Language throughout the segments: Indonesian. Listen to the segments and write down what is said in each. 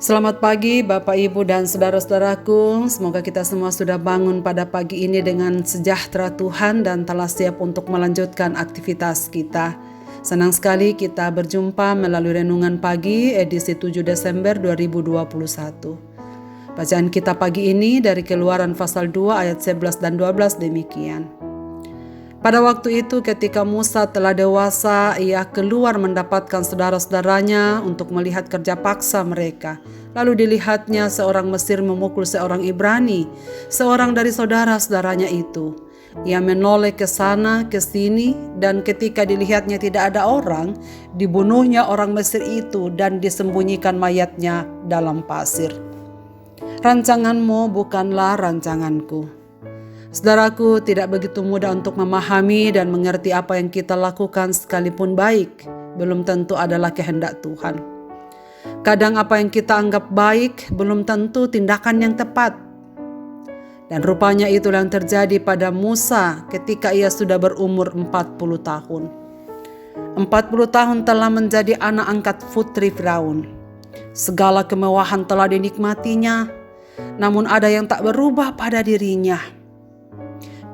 Selamat pagi Bapak Ibu dan saudara-saudaraku. Semoga kita semua sudah bangun pada pagi ini dengan sejahtera Tuhan dan telah siap untuk melanjutkan aktivitas kita. Senang sekali kita berjumpa melalui renungan pagi edisi 7 Desember 2021. Bacaan kita pagi ini dari Keluaran pasal 2 ayat 11 dan 12 demikian. Pada waktu itu ketika Musa telah dewasa, ia keluar mendapatkan saudara-saudaranya untuk melihat kerja paksa mereka. Lalu dilihatnya seorang Mesir memukul seorang Ibrani, seorang dari saudara-saudaranya itu. Ia menoleh ke sana, ke sini, dan ketika dilihatnya tidak ada orang, dibunuhnya orang Mesir itu dan disembunyikan mayatnya dalam pasir. Rancanganmu bukanlah rancanganku. Saudaraku, tidak begitu mudah untuk memahami dan mengerti apa yang kita lakukan sekalipun baik, belum tentu adalah kehendak Tuhan. Kadang apa yang kita anggap baik, belum tentu tindakan yang tepat. Dan rupanya itulah yang terjadi pada Musa ketika ia sudah berumur 40 tahun. 40 tahun telah menjadi anak angkat putri Firaun. Segala kemewahan telah dinikmatinya, namun ada yang tak berubah pada dirinya.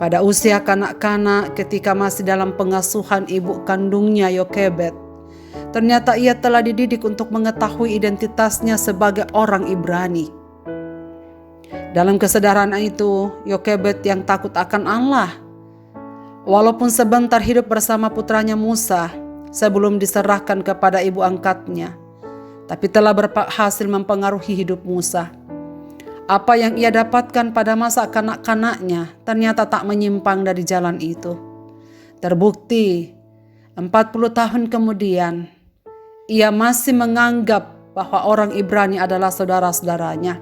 Pada usia kanak-kanak ketika masih dalam pengasuhan ibu kandungnya Yokebed, ternyata ia telah dididik untuk mengetahui identitasnya sebagai orang Ibrani. Dalam kesadaran itu, Yokebed yang takut akan Allah, walaupun sebentar hidup bersama putranya Musa sebelum diserahkan kepada ibu angkatnya, tapi telah berhasil mempengaruhi hidup Musa. Apa yang ia dapatkan pada masa kanak-kanaknya ternyata tak menyimpang dari jalan itu. Terbukti 40 tahun kemudian ia masih menganggap bahwa orang Ibrani adalah saudara-saudaranya.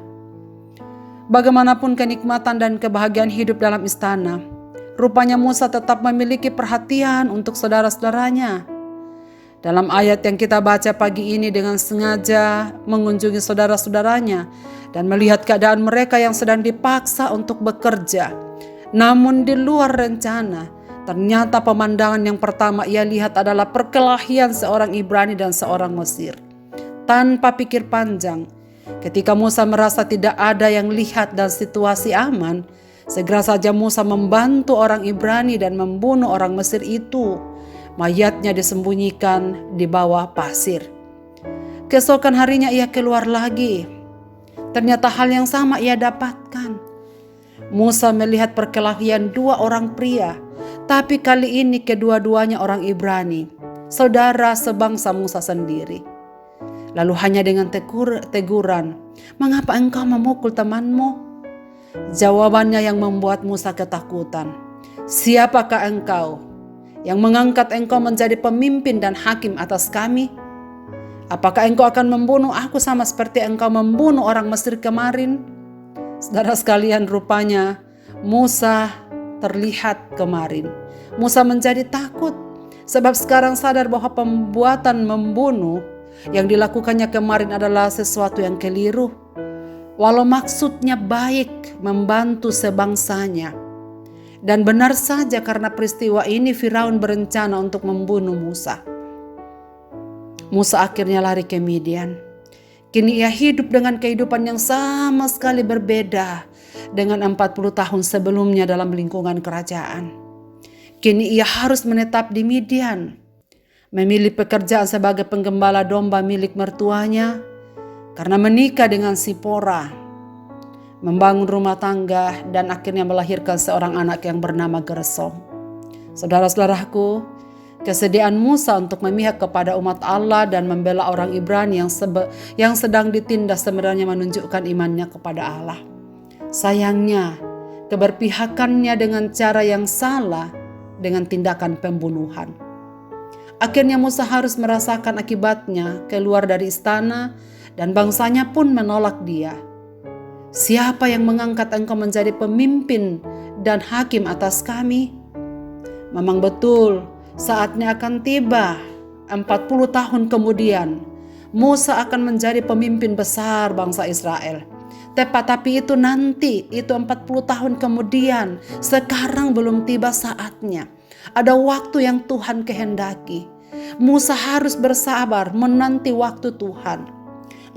Bagaimanapun kenikmatan dan kebahagiaan hidup dalam istana, rupanya Musa tetap memiliki perhatian untuk saudara-saudaranya. Dalam ayat yang kita baca pagi ini, dengan sengaja mengunjungi saudara-saudaranya dan melihat keadaan mereka yang sedang dipaksa untuk bekerja, namun di luar rencana. Ternyata pemandangan yang pertama ia lihat adalah perkelahian seorang Ibrani dan seorang Mesir. Tanpa pikir panjang, ketika Musa merasa tidak ada yang lihat dan situasi aman, segera saja Musa membantu orang Ibrani dan membunuh orang Mesir itu. Mayatnya disembunyikan di bawah pasir. Keesokan harinya ia keluar lagi. Ternyata hal yang sama ia dapatkan. Musa melihat perkelahian dua orang pria, tapi kali ini kedua-duanya orang Ibrani, saudara sebangsa Musa sendiri. Lalu hanya dengan teguran, "Mengapa engkau memukul temanmu?" Jawabannya yang membuat Musa ketakutan. "Siapakah engkau yang mengangkat engkau menjadi pemimpin dan hakim atas kami? Apakah engkau akan membunuh aku sama seperti engkau membunuh orang Mesir kemarin?" Saudara sekalian, rupanya Musa terlihat kemarin. Musa menjadi takut sebab sekarang sadar bahwa perbuatan membunuh yang dilakukannya kemarin adalah sesuatu yang keliru. Walau maksudnya baik membantu sebangsanya. Dan benar saja karena peristiwa ini Firaun berencana untuk membunuh Musa. Musa akhirnya lari ke Midian. Kini ia hidup dengan kehidupan yang sama sekali berbeda dengan 40 tahun sebelumnya dalam lingkungan kerajaan. Kini ia harus menetap di Midian, memilih pekerjaan sebagai penggembala domba milik mertuanya karena menikah dengan Sipora, membangun rumah tangga, dan akhirnya melahirkan seorang anak yang bernama Gersom. Saudara-saudaraku, kesediaan Musa untuk memihak kepada umat Allah dan membela orang Ibrani yang sedang ditindas sebenarnya menunjukkan imannya kepada Allah. Sayangnya, keberpihakannya dengan cara yang salah dengan tindakan pembunuhan. Akhirnya Musa harus merasakan akibatnya, keluar dari istana dan bangsanya pun menolak dia. "Siapa yang mengangkat engkau menjadi pemimpin dan hakim atas kami?" Memang betul, saatnya akan tiba. 40 tahun kemudian, Musa akan menjadi pemimpin besar bangsa Israel. Tapi itu nanti, itu 40 tahun kemudian. Sekarang belum tiba saatnya. Ada waktu yang Tuhan kehendaki. Musa harus bersabar menanti waktu Tuhan.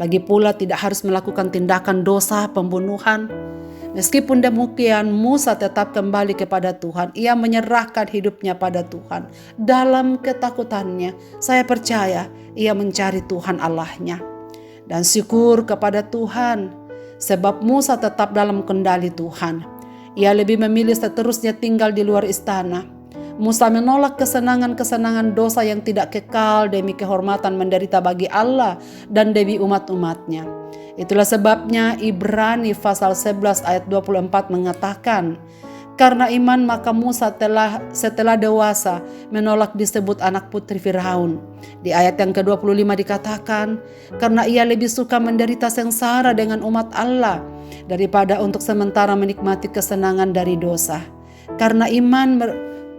Lagi pula tidak harus melakukan tindakan dosa pembunuhan. Meskipun demikian, Musa tetap kembali kepada Tuhan. Ia menyerahkan hidupnya pada Tuhan. Dalam ketakutannya, saya percaya ia mencari Tuhan Allahnya. Dan syukur kepada Tuhan, sebab Musa tetap dalam kendali Tuhan. Ia lebih memilih seterusnya tinggal di luar istana. Musa menolak kesenangan-kesenangan dosa yang tidak kekal demi kehormatan menderita bagi Allah dan demi umat-umatnya. Itulah sebabnya Ibrani pasal 11 ayat 24 mengatakan, karena iman maka Musa setelah dewasa menolak disebut anak putri Firaun. Di ayat yang ke-25 dikatakan, karena ia lebih suka menderita sengsara dengan umat Allah daripada untuk sementara menikmati kesenangan dari dosa. Karena iman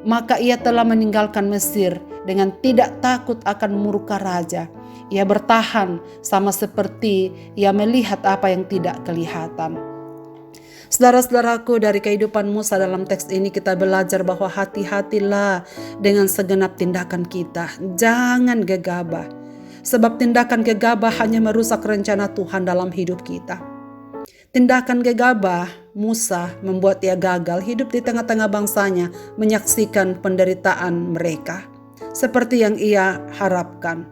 maka ia telah meninggalkan Mesir dengan tidak takut akan murka raja. Ia bertahan sama seperti ia melihat apa yang tidak kelihatan. Saudara-saudaraku, dari kehidupan Musa dalam teks ini kita belajar bahwa hati-hatilah dengan segenap tindakan kita. Jangan gegabah. Sebab tindakan gegabah hanya merusak rencana Tuhan dalam hidup kita. Tindakan gegabah Musa membuat ia gagal hidup di tengah-tengah bangsanya, menyaksikan penderitaan mereka seperti yang ia harapkan.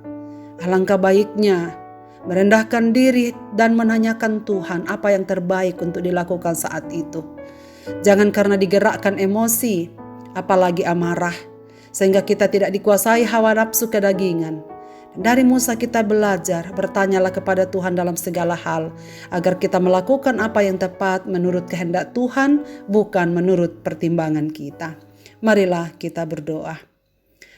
Alangkah baiknya merendahkan diri dan menanyakan Tuhan apa yang terbaik untuk dilakukan saat itu. Jangan karena digerakkan emosi, apalagi amarah, sehingga kita tidak dikuasai hawa nafsu kedagingan. Dari Musa kita belajar, bertanyalah kepada Tuhan dalam segala hal, agar kita melakukan apa yang tepat menurut kehendak Tuhan, bukan menurut pertimbangan kita. Marilah kita berdoa.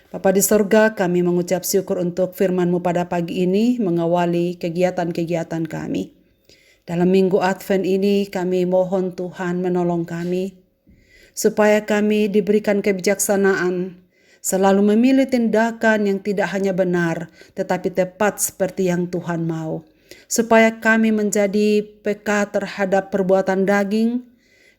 Bapa di sorga, kami mengucap syukur untuk firman-Mu pada pagi ini mengawali kegiatan-kegiatan kami. Dalam minggu Advent ini kami mohon Tuhan menolong kami, supaya kami diberikan kebijaksanaan, selalu memilih tindakan yang tidak hanya benar, tetapi tepat seperti yang Tuhan mau. Supaya kami menjadi peka terhadap perbuatan daging,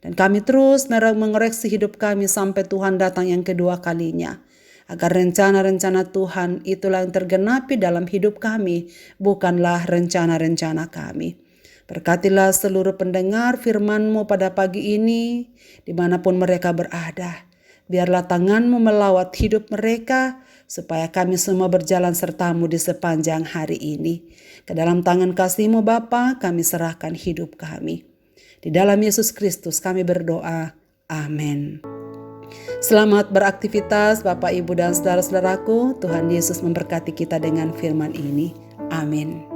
dan kami terus mengoreksi hidup kami sampai Tuhan datang yang kedua kalinya. Agar rencana-rencana Tuhan itulah yang tergenapi dalam hidup kami, bukanlah rencana-rencana kami. Berkatilah seluruh pendengar firman-Mu pada pagi ini, dimanapun mereka berada. Biarlah tangan-Mu melawat hidup mereka, supaya kami semua berjalan serta-Mu di sepanjang hari ini. Ke dalam tangan kasih-Mu Bapa, kami serahkan hidup kami. Di dalam Yesus Kristus kami berdoa. Amin. Selamat beraktivitas Bapak, Ibu, dan saudara-saudaraku. Tuhan Yesus memberkati kita dengan firman ini. Amin.